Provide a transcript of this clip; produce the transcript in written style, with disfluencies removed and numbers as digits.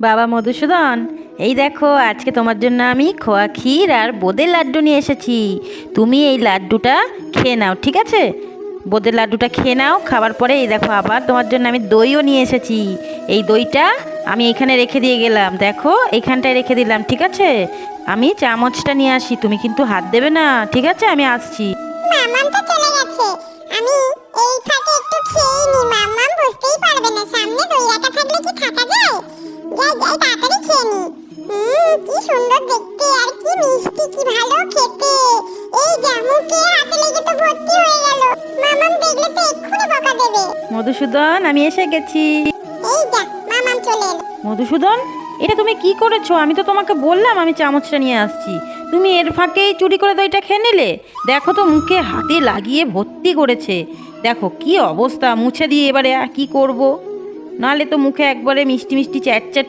বাবা মধুসূদন, এই দেখো আজকে তোমার জন্য আমি খোয়া ক্ষীর আর বোঁদের লাড্ডু নিয়ে এসেছি। তুমি এই লাড্ডুটা খেয়ে নাও, ঠিক আছে? বোঁদের লাড্ডুটা খেয়ে নাও, খাবার পরে এই দেখো আবার তোমার জন্য আমি দইও নিয়ে এসেছি। এই দইটা আমি এখানে রেখে দিয়ে গেলাম, দেখো এইখানটায় রেখে দিলাম, ঠিক আছে? আমি চামচটা নিয়ে আসি, তুমি কিন্তু হাত দেবে না, ঠিক আছে? আমি আসছি। মামাম তো চলে গেছে, আমি এই ফাঁকে একটু খেয়ে নি। মামাম বুঝতেই পারবে না, সামনে দই রাখা থাকলে কি থাকা যায়? যাই যাই তাড়াতাড়ি খেয়ে নি। কি সুন্দর দেখতে আর কি মিষ্টি, কি ভালো খেতে। এই জামুকে হাতে লেগে তো ভর্তি হয়ে গেল। মামাম দেখলে তো এক্ষুনি বকা দেবে। মধুসূদন, আমি এসে গেছি। এই যা, মামাম চলে এলো। মধুসূদন, এটা তুমি কি করেছো? আমি তো তোমাকে বললাম আমি চামচটা নিয়ে আসছি, তুমি এর ফাঁকেই চুরি করে দইটা খেয়ে নিলে। দেখো তো মুখে হাতে লাগিয়ে ভর্তি করেছে, দেখো কি অবস্থা। মুছে দিয়ে এবারে কি করব, নাহলে তো মুখে একবারে মিষ্টি মিষ্টি চ্যাট চ্যাট